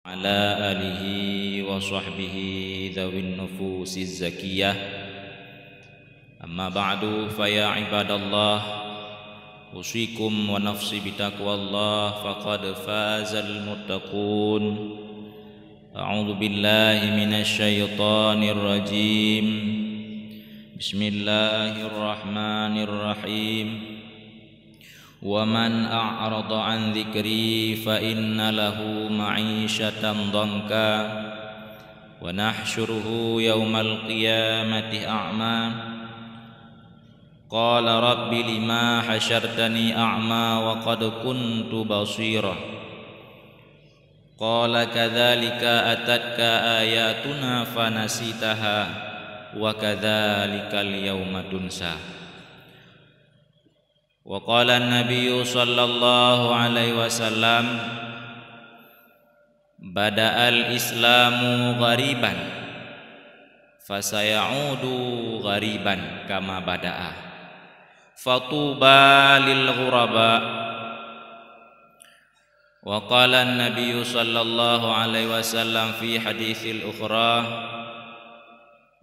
على آله وصحبه ذوي النفوس الزكية أما بعد فيا عباد الله أوصيكم ونفسي بتقوى الله فقد فاز المتقون أعوذ بالله من الشيطان الرجيم بسم الله الرحمن الرحيم ومن أعرض عن ذكري فإن له معيشة ضنكا ونحشره يوم القيامة أعمى قال رب لما حشرتني أعمى وقد كنت بصيرا قال كذلك أتتك آياتنا فنسيتها وكذلك اليوم تنسى وقال النبي صلى الله عليه وسلم بدأ الإسلام غريبا فسيعود غريبا كما بدأ فطوبى للغرباء وقال النبي صلى الله عليه وسلم في حديث الأخرى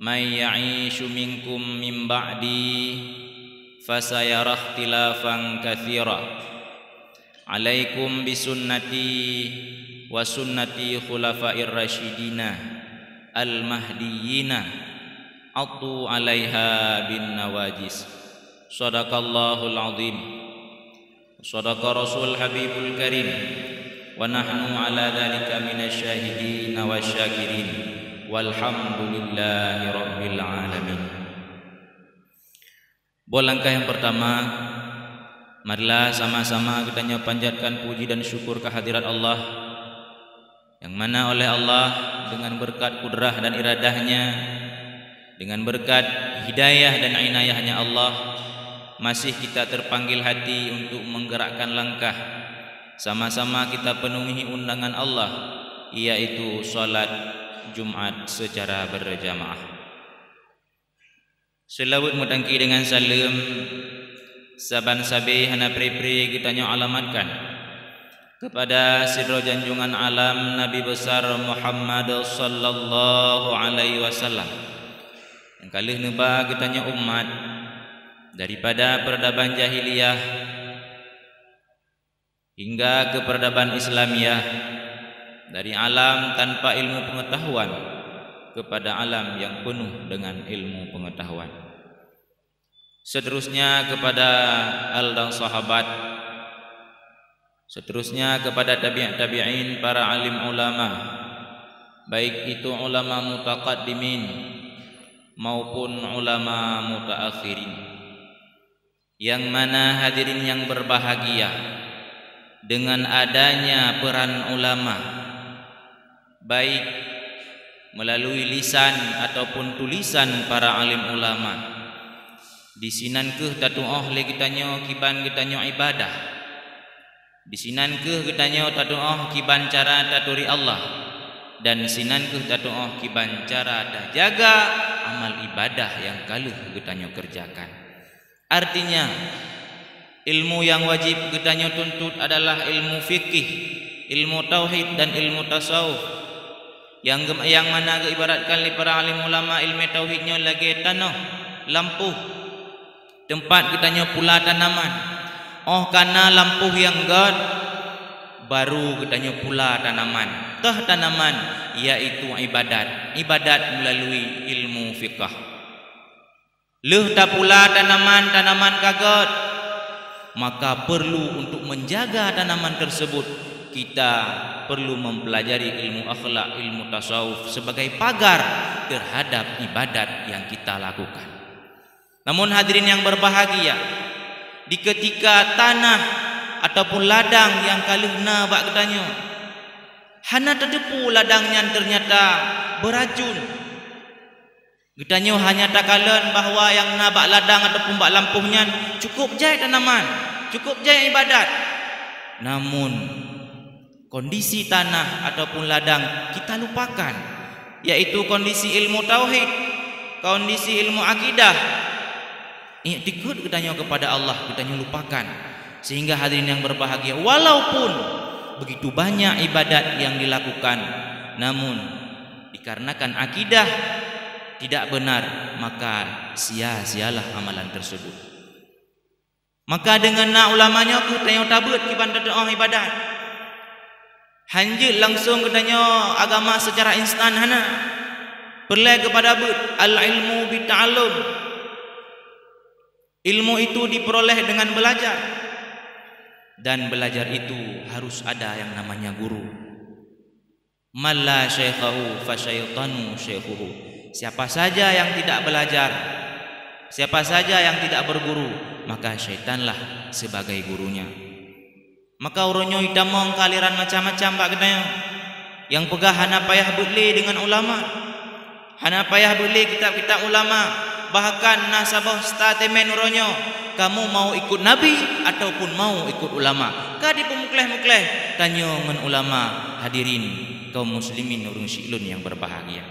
من يعيش منكم من بعدي فسيرى اختلافا كثيرا عليكم بسنتي وسنة خلفاء الراشدين المهديين عضوا عليها بالنواجذ صدق الله العظيم صدق رسول الحبيب الكريم ونحن على ذلك من الشاهدين والشاكرين والحمد لله رب العالمين. Langkah yang pertama, marilah sama-sama kita panjatkan puji dan syukur kehadirat Allah, yang mana oleh Allah dengan berkat kudrah dan iradahnya, dengan berkat hidayah dan inayahnya Allah, masih kita terpanggil hati untuk menggerakkan langkah. Sama-sama kita penuhi undangan Allah, yaitu salat Jumat secara berjamaah. Selawat mutangki dengan salam saban sabi hana pri-pri kita alamatkan kepada sidro janjungan alam Nabi besar Muhammad sallallahu alaihi wasallam, yang kalih neba kita umat daripada peradaban jahiliyah hingga ke peradaban Islamiyah, dari alam tanpa ilmu pengetahuan kepada alam yang penuh dengan ilmu pengetahuan. Seterusnya kepada al dan sahabat, seterusnya kepada tabi'in, para alim ulama, baik itu ulama mutaqaddimin maupun ulama mutaakhirin, yang mana hadirin yang berbahagia, dengan adanya peran ulama baik melalui lisan ataupun tulisan para alim ulama, disinan ke tatu'ah le kitanyo kiban kitanyo ibadah, disinan ke kitanyo tatu'ah kiban cara taturi Allah, dan sinan ke tatu'ah kiban cara dah jaga amal ibadah yang kaluh kitanyo kerjakan. Artinya ilmu yang wajib kitanyo tuntut adalah ilmu fikih, ilmu tauhid dan ilmu tasawuf, yang mana ibaratkan li para alim ulama ilmu tauhidnya lagi tanah lampu, tempat kitanya pula tanaman. Oh karena lampu yang god baru kitanya pula tanaman. Tah tanaman yaitu ibadat melalui ilmu fiqh. Leh tak pula tanaman kagot, maka perlu untuk menjaga tanaman tersebut kita perlu mempelajari ilmu akhlak, ilmu tasawuf sebagai pagar terhadap ibadat yang kita lakukan. Namun hadirin yang berbahagia, di ketika tanah ataupun ladang yang kaluhna bak ketanyo hana terdepu ladangnya ternyata beracun, ketanyo hanya takalan bahawa yang na bak ladang ataupun bak lampuhnya cukup jai tanaman, cukup jai ibadat. Namun kondisi tanah ataupun ladang kita lupakan, yaitu kondisi ilmu tauhid, kondisi ilmu akidah. Iktikad kita kepada Allah kita lupakan, sehingga hadirin yang berbahagia, walaupun begitu banyak ibadat yang dilakukan, namun dikarenakan akidah tidak benar, maka sia-sialah amalan tersebut. Maka dengan nak ulamanya ku tanya tabut kiban doa ibadat. Hanjut langsung katanya agama secara instan hana. Perlu kepada but al-ilmu bita'allum. Ilmu itu diperoleh dengan belajar. Dan belajar itu harus ada yang namanya guru. Malla syaikhahu fa syaitanu syaikhuhu. Siapa saja yang tidak belajar, siapa saja yang tidak berguru, maka syaitanlah sebagai gurunya. Maka uronyo idamong kaliran macam-macam pak katanya. Yang pegah hana payah beli dengan ulama, hana payah beli kitab-kitab ulama. Bahkan nasabah statement uronyo, kamu mau ikut nabi ataupun mau ikut ulama. Kadi pemukleh-mukleh tanya dengan ulama. Hadirin kaum muslimin urung syilun yang berbahagia,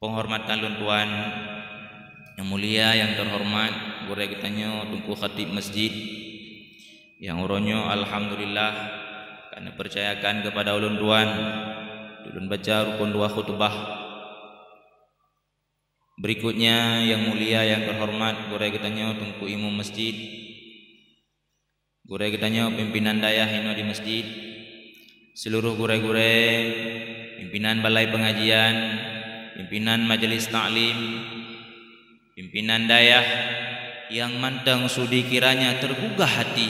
penghormatan tuan yang mulia, yang terhormat, guru kitanya Tunku Khatib Masjid yang uronyo alhamdulillah karena percayakan kepada ulun tuan ulun baca rukun 2 khutbah. Berikutnya yang mulia, yang terhormat, guru kitanya Tunku Imam Masjid, guru kitanya pimpinan dayah ino di masjid, seluruh gure-gure, pimpinan balai pengajian, pimpinan majelis taklim, pimpinan dayah yang mantang sudi kiranya tergugah hati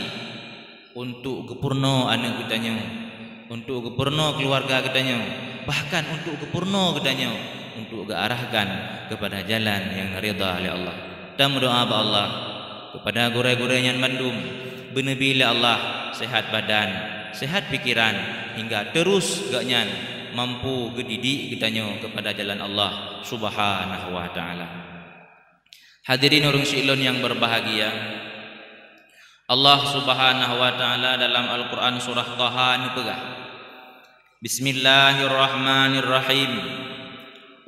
untuk gepurno anak kitanya, untuk gepurno keluarga kitanya, bahkan untuk gepurno kitanya, untuk diarahkan kepada jalan yang ridha oleh Allah. Dan berdoa ba Allah kepada gure-gure yang bandum, benabi Allah sehat badan, sehat pikiran, hingga terus gaknyan mampu gedidik kitanya kepada jalan Allah Subhanahu wa taala. Hadirin urung syilun yang berbahagia, Allah Subhanahu wa taala dalam Al-Qur'an surah Taha nipegah Bismillahirrahmanirrahim.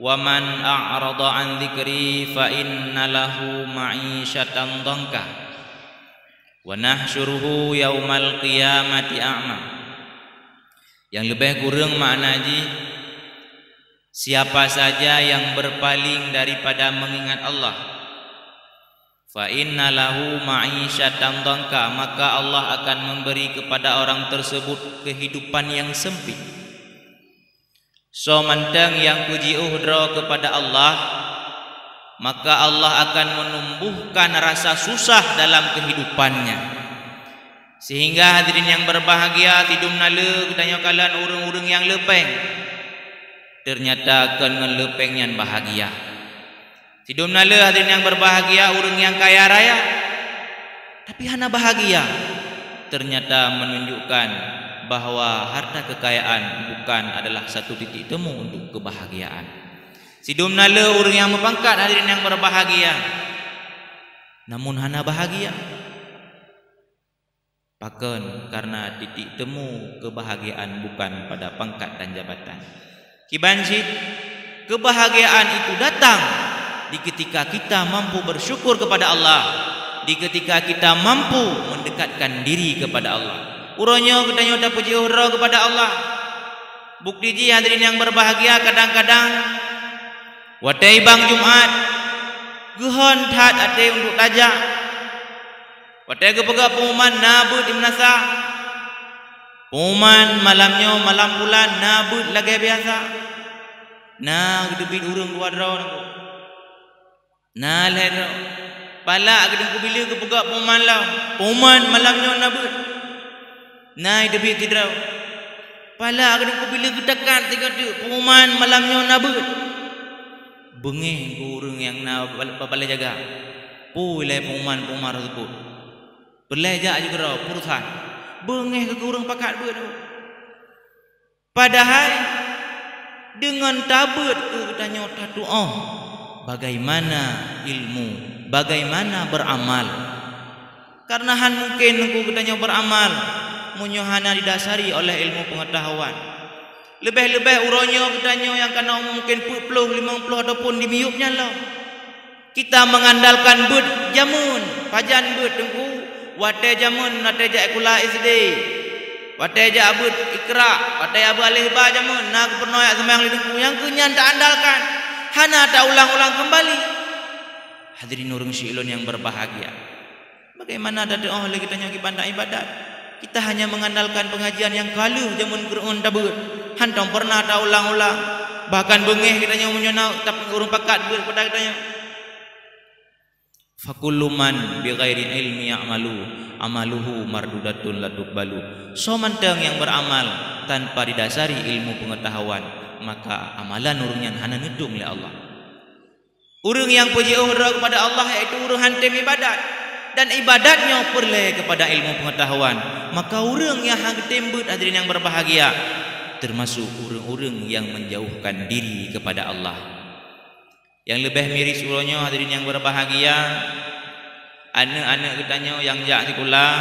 Wa man a'rada an dzikri fa inna lahu ma'isyatan dhanka wa nahsyuruhu yaumal qiyamati a'ma. Yang lebih kurang makna ji, siapa saja yang berpaling daripada mengingat Allah, fa inna lahu ma'isyatan dhanka, maka Allah akan memberi kepada orang tersebut kehidupan yang sempit. So mantang yang puji uhdra kepada Allah, maka Allah akan menumbuhkan rasa susah dalam kehidupannya. Sehingga hadirin yang berbahagia, tidum nala katanya kalian urang-urang yang lepeng, ternyata akan ngelepengnya bahagia. Tidum nala hadirin yang berbahagia, urang yang kaya raya tapi hana bahagia, ternyata menunjukkan bahwa harta kekayaan bukan adalah satu titik temu untuk kebahagiaan. Sidum nala orang yang berpangkat hadirin yang berbahagia, namun hana bahagia. Pakan karena titik temu kebahagiaan bukan pada pangkat dan jabatan. Kibanjit, kebahagiaan itu datang di ketika kita mampu bersyukur kepada Allah, di ketika kita mampu mendekatkan diri kepada Allah. Uronyo katanya udah puji uhdra kepada Allah. Bukti ji hadirin yang berbahagia, kadang-kadang watai bang Jumat gehon tat ate untuk tajak, watai kepegak pengumuman nabut di menasa, pengumuman malamnya malam bulan nabut lagi biasa. Nah gedebit urang dua draw nako, nah leh pala gedeng kubila kepegak pengumuman lah, pengumuman malamnya nabut. Nah debit tidraw pala kadang ku bila getakan tiga tu pengumuman malamnya nabut. Bengih urang yang na balai jaga pulai pengumuman tersebut belajak juga raw purusan bengih ke urang pakat beut. Padahal dengan tabut ke tanya tatu bagaimana ilmu, bagaimana beramal. Karena han mungkin aku katanya beramal munyohana didasari oleh ilmu pengetahuan. Lebih-lebih uronyo katanya yang kena mungkin 40, 50 ataupun di miupnya lah. Kita mengandalkan bud jamun, pajan bud tengku, wate jamun nate jak kula SD. Watai aja abud ikra, watai abu alih ba jamun, nak pernah ayat sembahyang lidungku yang kenyan tak andalkan, hana tak ulang-ulang kembali. Hadirin urang syi'lun yang berbahagia. Bagaimana ada doa lagi kita nyoki bandar ibadat? Kita hanya mengandalkan pengajian yang kalu jamun Quran tabut. Hantong pernah tak ulang-ulang. Bahkan bengih kita nyoki menyonau tapi urung pakat ber pada kita nyoki. Fakulluman bi ghairi ilmi ya'malu amaluhu mardudatun latubbalu. So manteng yang beramal tanpa didasari ilmu pengetahuan, maka amalan urungnya hana nedung oleh Allah. Urang yang puji uhra kepada Allah iaitu urang hantem ibadat dan ibadatnya perle kepada ilmu pengetahuan, maka urang yang hantem bet hadirin yang berbahagia termasuk urang-urang yang menjauhkan diri kepada Allah. Yang lebih miris ulanya hadirin yang berbahagia, anak-anak kitanya yang jak sekolah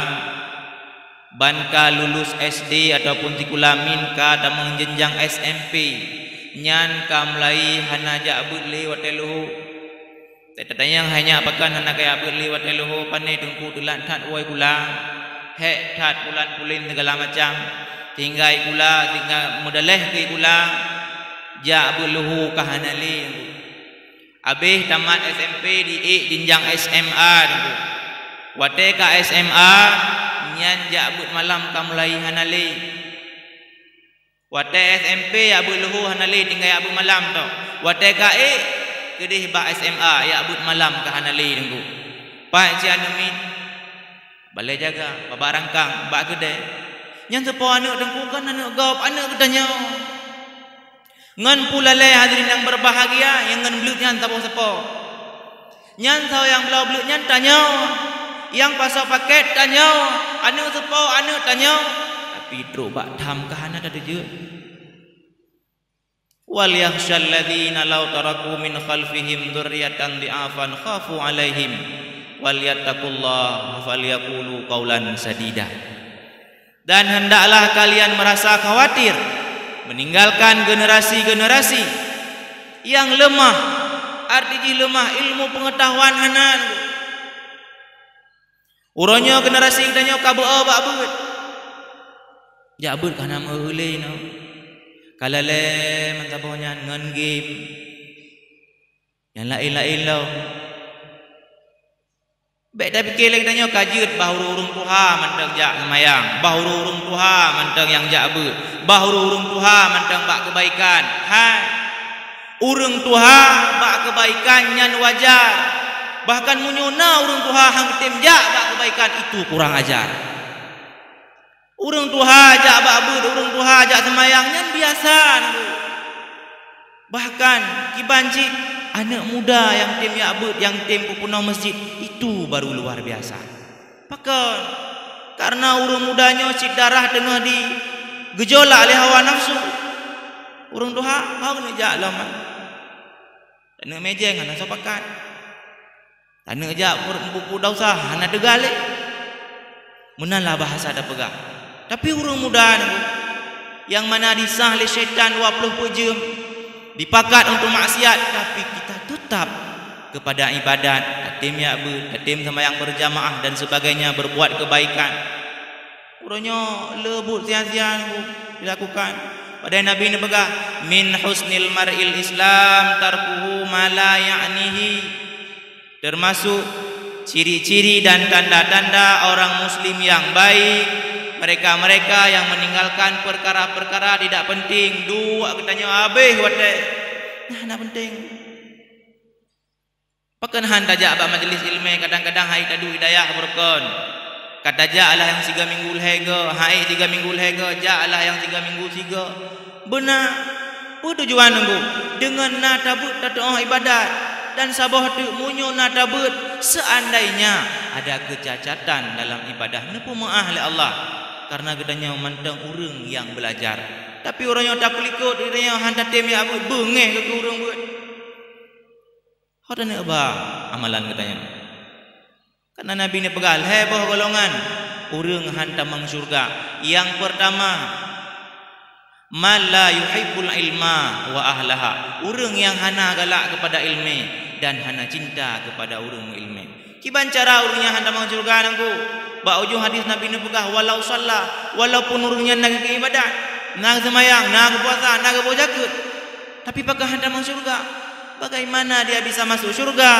banka lulus SD ataupun sekolah minka dan menjenjang SMP nyan ka mulai hana jak beli wateluhu tetanya hanya apakan hana kaya beli wateluhu panai tungku tulan tat woi kula he tat bulan pulin segala macam tinggai kula tinggal modaleh ke kula jak beluhu ka hanali. Habis tamat SMP di jenjang SMA tu. Wate ka SMA nyan jak but malam ka mulai hanali. Wate SMP ya but luhu hanali tinggal ya but malam tu. Wate ka kedih ba SMA ya but malam ka hanali tunggu. Pak cian min. Balai jaga babarangkang ba kedai. Nyan sepo anak tengku kan anak gop anak katanya. Ngan pula le hadirin yang berbahagia yang ngan belut nyan tapo sepo. Nyan tahu yang belau belut nyan tanya. Yang pasal paket tanya. Anu sepo anu tanya. Tapi truk bak tham kahana ada je. Wal yakhshal ladzina law taraku min khalfihim dzurriyyatan dhi'afan khafu 'alaihim wal yattaqullaha falyaqulu qaulan sadida. Dan hendaklah kalian merasa khawatir meninggalkan generasi-generasi yang lemah, artinya lemah ilmu pengetahuan hanan. Urangnya generasi kita nyo kabu ba abut. Ja abut kana meulei no. Kalale mentabonya ngan game. Yang lain-lain lo. Baik dah fikir lagi tanya kajut bahu urung tuha manteng jak semayang, bahu urung tuha manteng yang jak abut, bahu urung tuha manteng bak kebaikan. Hai, urung tuha bak kebaikan nyan wajar. Bahkan munyona urung tuha hang ketim jak bak kebaikan itu kurang ajar. Urung tuha jak bak abut, urung tuha jak semayang nyan biasa. Bahkan kibanci anak muda yang tim ya abut, yang tim pupunau masjid itu baru luar biasa. Maka karena urung mudanya si darah tengah di gejolak oleh hawa nafsu. Urung tuha hau kena jak lama. Tana mejeng ana sopakat. Tana jak buku dausa ana degale. Menalah bahasa ada pegang. Tapi urung muda yang mana disah oleh syaitan 20 jam dipakat untuk maksiat, tapi kita tetap kepada ibadat, hatim ya'bud, hatim sembahyang berjamaah dan sebagainya, berbuat kebaikan. Urangnya lebut sia-sia dilakukan. Pada Nabi ni pegang min husnil mar'il Islam tarkuhu ma la ya'nihi. Termasuk ciri-ciri dan tanda-tanda orang muslim yang baik, mereka-mereka yang meninggalkan perkara-perkara tidak penting. Dua katanya habis wate. Nah penting. Pakan han tajak ba majlis ilmu kadang-kadang hai tadu hidayah berkon. Kata ja'alah yang 3 minggu lehega, hai 3 minggu lehega, ja'alah yang 3 minggu 3. Benar. Apa tujuan nunggu? Dengan natabut tadoh ibadat dan sabah tu munyo natabut seandainya ada kecacatan dalam ibadah nepu maah oleh Allah. Karena gedanya mantang urang yang belajar. Tapi orang yang tak pelikut, dia hantar tim ya abut bengeh ke urang buat. Hada nak ba amalan katanya. Karena Nabi ni pegal hebah golongan urang hantar mang surga. Yang pertama, man la yuhibbul ilma wa ahlaha. Urang yang hana galak kepada ilmu dan hana cinta kepada urang ilmu. Kiban cara urang yang hantar mang surga nangku. ba ujung hadis Nabi ni pegah walau salla, walaupun urungnya nak ke ibadat, nak semayang, nak puasa, nak berzakat, tapi pegah hendak masuk syurga. Bagaimana dia bisa masuk syurga?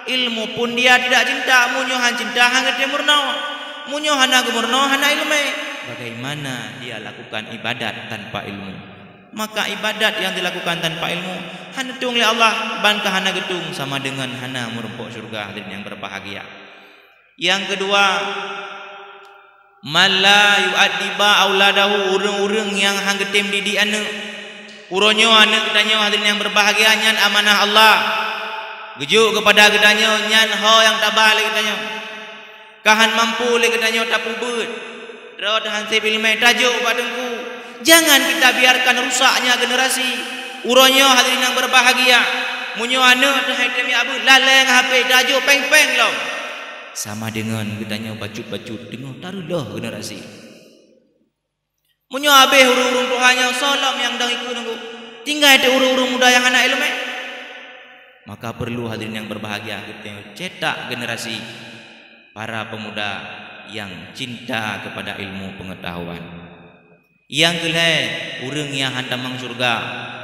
Ilmu pun dia tidak cinta, munyohan cinta hang dia murna. Munyohan nak murna hana ilmu. Bagaimana dia lakukan ibadat tanpa ilmu? Maka ibadat yang dilakukan tanpa ilmu hana tung oleh Allah, bankah hana getung sama dengan hana merempok syurga. Hadirin yang berbahagia. Yang kedua, mala yu'addiba auladahu, urang-urang yang hang getem didik anak. Uronyo anak kedanyo hadirin yang berbahagia, nyan amanah Allah. Gejuk kepada kedanyo nyan ho yang tabah le kedanyo. Kahan mampu le kedanyo tak pubut. Rod hansip ilmu tajuk padengku. Jangan kita biarkan rusaknya generasi. Uronyo hadirin yang berbahagia, munyo anak dah item ya abu laleng HP tajuk peng-peng lo. Sama dengan kedanyo bacut-bacut dengar tarulah generasi. Munyo habis urung-urung Tuhannya salam yang dang ikut nunggu. Tinggal ada urung-urung muda yang anak ilmu. Maka perlu hadirin yang berbahagia kita cetak generasi para pemuda yang cinta kepada ilmu pengetahuan. Yang kedua, urang yang hendak masuk surga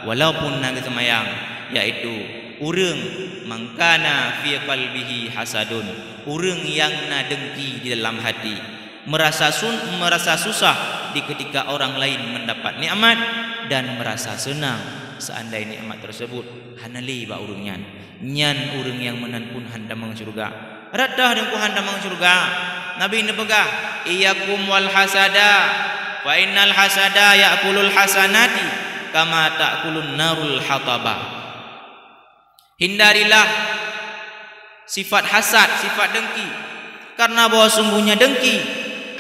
walaupun nak semayang, yaitu urang mangkana fi qalbihi hasadun, urang yang nak dengki di dalam hati, merasa susah di ketika orang lain mendapat nikmat dan merasa senang seandainya nikmat tersebut hanali ba urang nyan urang yang menan pun hendak masuk surga. Radah dengku hendak masuk surga. Nabi ni pegah iyakum wal hasada fa innal hasada ya'kulul hasanati kama ta'kulun narul hataba. Hindarilah sifat hasad, sifat dengki, karena bahwa sungguhnya dengki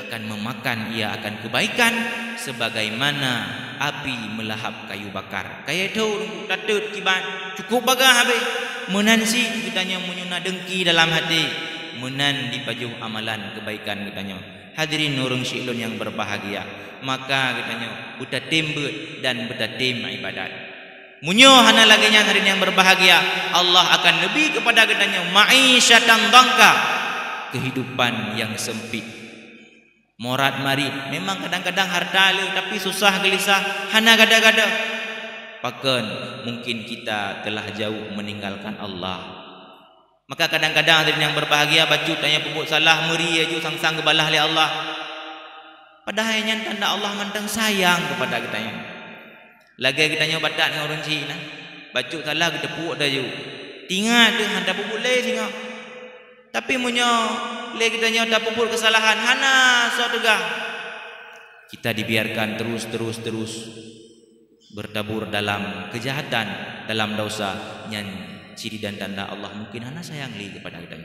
akan memakan ia akan kebaikan sebagaimana api melahap kayu bakar. Kayak itu datut kiban cukup bagah habis. Menansi kitanya menyuna dengki dalam hati, menan dipajuh amalan kebaikan kitanya. Hadirin nurung syilun yang berbahagia, maka kitanya buta tembut dan buta tim ibadat. Munyo hana lagi nya hadirin yang berbahagia, Allah akan lebih kepada kitanya ma'isyatan dangka, kehidupan yang sempit. Morat marit, memang kadang-kadang harta le tapi susah gelisah, hana gada-gada. Pakan mungkin kita telah jauh meninggalkan Allah. Maka kadang-kadang hadirin yang berbahagia bacut tanya pupuk salah meri aju sang-sang kebalah oleh Allah. Padahal yang tanda Allah mandang sayang kepada kita. Lagi kita nyo batat dengan orang Cina. Bacut salah kita pupuk dah ju. Tinggal tu hantar pupuk le singa. Tapi munyo le kita nyo tak pupuk kesalahan hana suatu gah. Kita dibiarkan terus bertabur dalam kejahatan, dalam dosa, yang ciri dan tanda Allah mungkin hana sayang li kepada kita.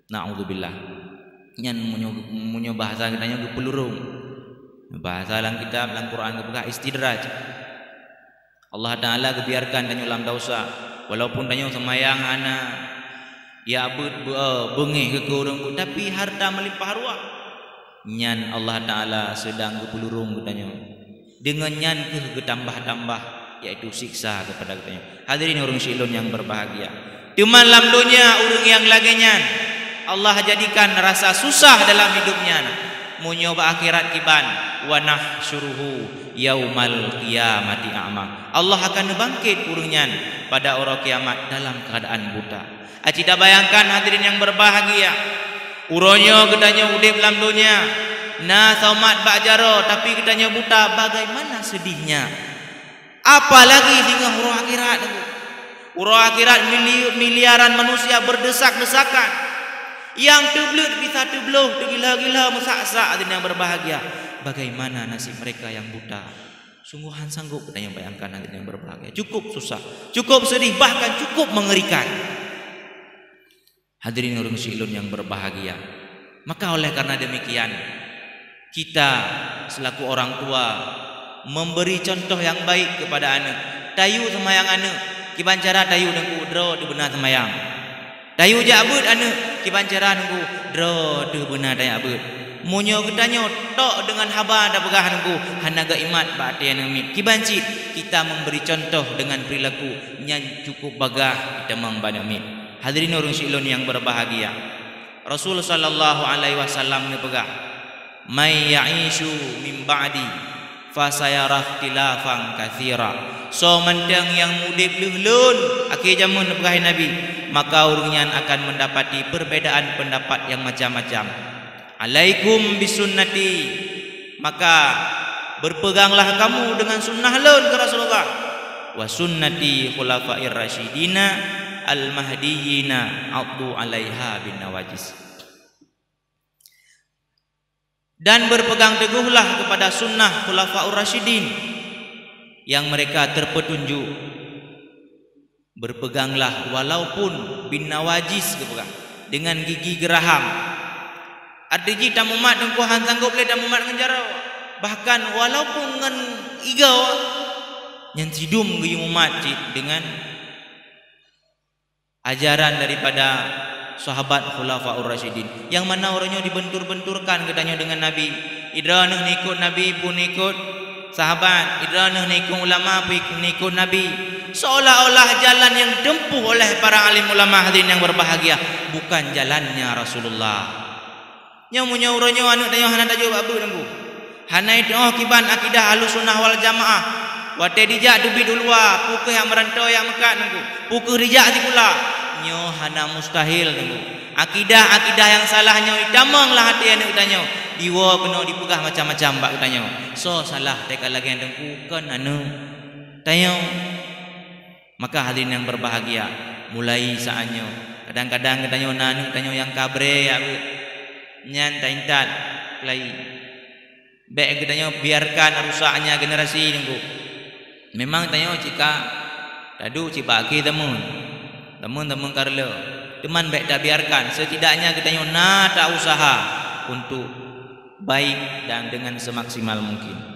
Na'udzubillah. Yang munyo bahasa kita nya pelurung. Bahasa dalam kitab dalam Quran kebuka istidraj. Allah Taala kebiarkan tanyo dalam dosa, walaupun tanyo semayang hana ya bengih ke urang tapi harta melimpah ruah. Nyan Allah Taala sedang kepelurung katanya. Dengan nyan ke tambah-tambah yaitu siksa kepada katanya. Hadirin orang syilun yang berbahagia. Di malam dunia urang yang laginya Allah jadikan rasa susah dalam hidupnya. Munyo ba akhirat kiban wa nahsyuruhu yaumal qiyamati a'ma. Allah akan bangkit urangnya pada orang kiamat dalam keadaan buta. Acita bayangkan hadirin yang berbahagia. Uronyo gedanya udip dalam dunia. Na saumat ba'jaro tapi gedanya buta, bagaimana sedihnya. Apalagi hingga huruf akhirat. Huruf akhirat miliaran manusia berdesak-desakan. Yang terbelut bisa terbeluh, tergila-gila mesak-sak hadirin yang berbahagia. Bagaimana nasib mereka yang buta? Sungguhan sanggup kita yang bayangkan hadirin yang berbahagia. Cukup susah, cukup sedih, bahkan cukup mengerikan. Hadirin orang syilun yang berbahagia. Maka oleh karena demikian, kita selaku orang tua memberi contoh yang baik kepada anak. Tayu semayang anak, kiban cara tayu dengku dro di benar semayang. Tayu jabut anak, kiban cara dengku dro di benar daya abut. Munyo ketanyo tok dengan haba da begah dengku hanaga imat ba'ti anamit. Kiban cit kita memberi contoh dengan perilaku yang cukup bagah kita membanamit. Hadirin orang syilun yang berbahagia. Rasul sallallahu alaihi wasallam ni pegah, may ya'ishu min ba'di fa sayara ikhtilafan katsira. So mendang yang mudip leulun akhir zaman pegah Nabi, maka urangnya akan mendapati perbedaan pendapat yang macam-macam. Alaikum bisunnati, maka berpeganglah kamu dengan sunnah laun ke Rasulullah, wa sunnati khulafair rasyidina al-mahdiyina addu 'alaiha bin nawajis. Dan berpegang teguhlah kepada sunnah khulafaur rasyidin yang mereka terpetunjuk. Berpeganglah walaupun bin nawajis kepegang dengan gigi geraham. Artinya tamu mat dengku han sanggup le tamu mat ngenjara. Bahkan walaupun ngan igau yang sidum ge umat dengan ajaran daripada sahabat khulafaur rasyidin, yang mana orangnya dibentur-benturkan katanya dengan Nabi. Idranah ikut Nabi pun ikut sahabat, idranah ikut ulama pun ikut Nabi. Seolah-olah jalan yang ditempuh oleh para alim ulama hadirin yang berbahagia bukan jalannya Rasulullah. Yang punya orangnya anu tanya hana tajuk abu nangku. Hana itu kiban akidah Ahlussunnah wal Jamaah. Wate dijak dubi dulwa, pukul yang merantau yang mekat nangku. Pukul dijak sikula. Nyo hana mustahil nangku. Akidah yang salahnya itamanglah hati anu tanya. Diwa kena dipegah macam-macam bak tanya. So salah teka lagi nangku kan anu. Tanya. Maka hadirin yang berbahagia, mulai saatnya kadang-kadang tanya nanu tanya yang kabre ya nyan taintat lai. Baik kita biarkan rusaknya generasi nunggu. Memang tanya jika tadu cibaki temun karlo teman baik dah biarkan. Setidaknya kita tak usaha untuk baik dan dengan semaksimal mungkin.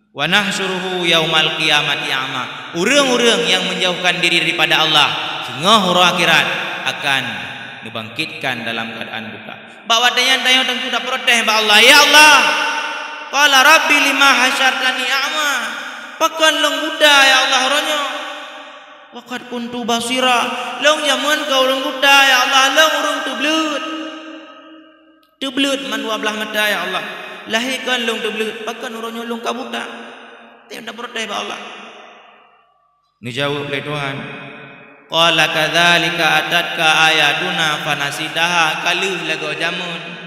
Wa nahsyuruhu yaumal qiyamati a'ma. Urang-urang yang menjauhkan diri daripada Allah sehingga hari akhirat akan dibangkitkan dalam keadaan buta. Bawa tanya tentu dah protes ba Allah. Ya Allah, qala rabbi lima hasyartani a'ma. Pakan long buta ya Allah orangnya. Waqad kuntu basira. Long zaman kau orang buta ya Allah, long urang tublut. Tublut man belah mata ya Allah. Lahirkan long tublut, pakan orangnya long kabuta. Dia dah protes ba Allah. Ni jawab oleh Tuhan. Qala kadzalika atatka ayatuna fanasitaha. Kaluh lagu jamun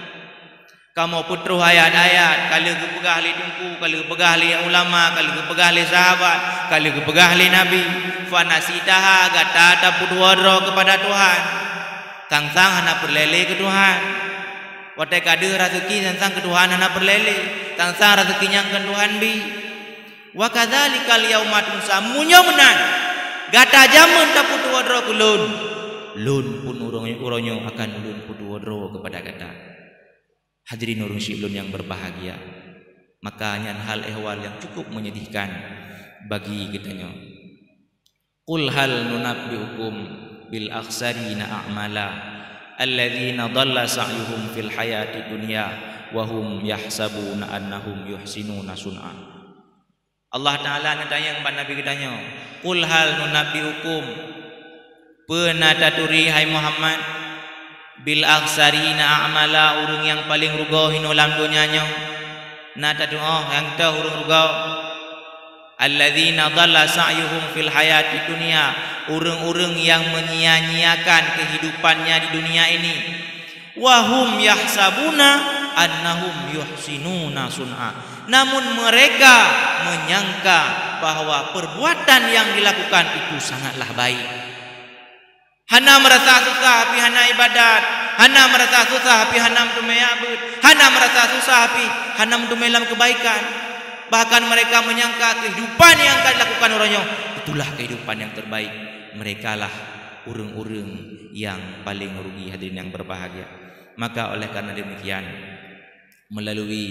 kamu putruh ayat-ayat, kalau kepegah li tungku, kalau kepegah li ulama, kalau kepegah li sahabat, kalau kepegah li Nabi, fanasitaha gata ta putwara kepada Tuhan. Tang-tang hana perlele ke Tuhan. Watai kada rezeki tang ke Tuhan hana perlele. Tang-tang rezeki yang ke Tuhan bi. Wa kadzalikal yauma tunsa munyo menan. Gata jamun ta putwara kulun. Lun pun uronyo akan lun putwara kepada gata. Hadirin urang syilun yang berbahagia, maka nyan hal ehwal yang cukup menyedihkan bagi kitanya. Qul hal nunabbiukum bil akhsarina a'mala alladzina dhalla sa'yuhum fil hayati dunya wa hum yahsabuna annahum yuhsinuna sun'a. Allah Taala nanya kepada Nabi kitanya, qul hal nunabbiukum, pernah taturi hai Muhammad, bil akhsarina a'mala, urung yang paling rugau hinulam dunianya. Nata doa yang tahu urung rugau. Alladzina dhalla sa'yuhum fil hayati dunia, urung-urung yang menyia-nyiakan kehidupannya di dunia ini. Wahum yahsabuna annahum yuhsinuna sun'a, namun mereka menyangka bahwa perbuatan yang dilakukan itu sangatlah baik. Hana merasa susah tapi hana ibadat, hana merasa susah tapi hana menyabut, hana merasa susah tapi hana melam kebaikan. Bahkan mereka menyangka kehidupan yang akan dilakukan orangnya itulah kehidupan yang terbaik. Mereka lah urung-urung yang paling rugi, hadirin yang berbahagia. Maka oleh karena demikian, melalui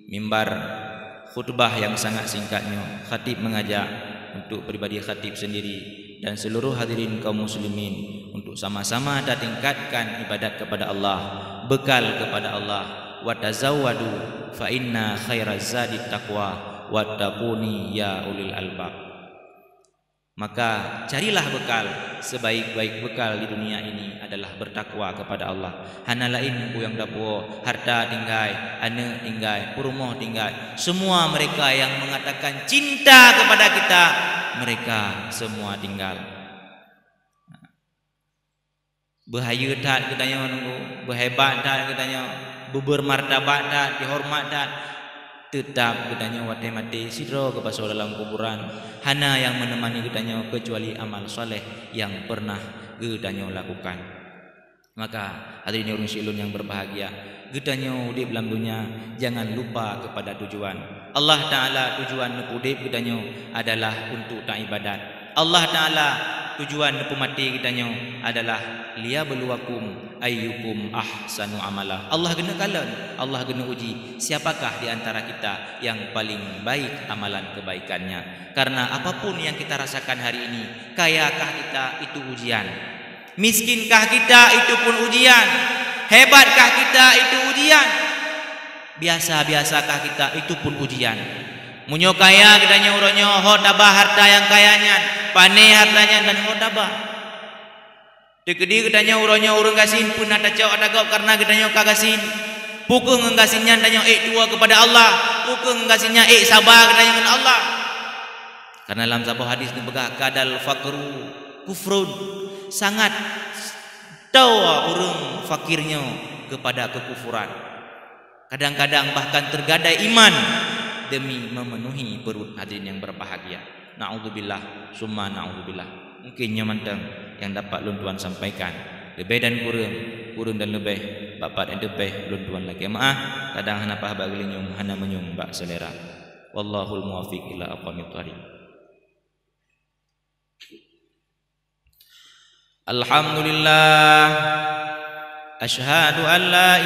mimbar khutbah yang sangat singkatnya, khatib mengajak untuk pribadi khatib sendiri dan seluruh hadirin kaum muslimin untuk sama-sama tingkatkan ibadat kepada Allah, bekal kepada Allah. Wa tazawwadu fa inna khairaz zadi taqwa wattaquni ya ulil albab. Maka carilah bekal. Sebaik-baik bekal di dunia ini adalah bertakwa kepada Allah. Hana lain yang dapo harta tinggai, anak tinggai, rumah tinggai. Semua mereka yang mengatakan cinta kepada kita, mereka semua tinggal. Bahaya tak katanya nunggu, berhebat tak katanya, bermartabat tak, dihormat tak, tetap katanya watai mati sidro kepaso dalam kuburan. Hana yang menemani katanya kecuali amal soleh yang pernah katanya lakukan. Maka hadirin urang silun yang berbahagia, katanya di dalam dunia jangan lupa kepada tujuan. Allah Taala tujuan hidup katanya adalah untuk tak ibadat. Allah Taala tujuan pemati katanya adalah liyabluwakum ayyukum ahsanu amala. Allah kena kalan, Allah kena uji siapakah di antara kita yang paling baik amalan kebaikannya. Karena apapun yang kita rasakan hari ini, kayakah kita itu ujian, miskinkah kita itu pun ujian, hebatkah kita itu ujian, biasa-biasakah kita itu pun ujian. Munyo kaya katanya uronyo ho tabah harta yang kayanya, pane hartanya dan ho tabah. Dikedi katanya uronyo urang gasin pun ada cau ada gop karena katanya kagasin. Pukung nggasinnya katanya dua kepada Allah, pukung nggasinnya sabar katanya dengan Allah. Karena dalam sebuah hadis ini begah kadal fakru kufrun, sangat tahu urang fakirnya kepada kekufuran. Kadang-kadang bahkan tergadai iman demi memenuhi perut. Hadirin yang berbahagia, na'udzubillah summa na'udzubillah. Mungkin nyamantang yang dapat Lun Tuan sampaikan lebih dan kurang dan lebih bapak dan lebih Lun Tuan lagi maaf kadang hana pah bagelinyum hana menyum bak selera. Wallahul muwaffiq ila aqwamit thariq. Alhamdulillah asyhadu an la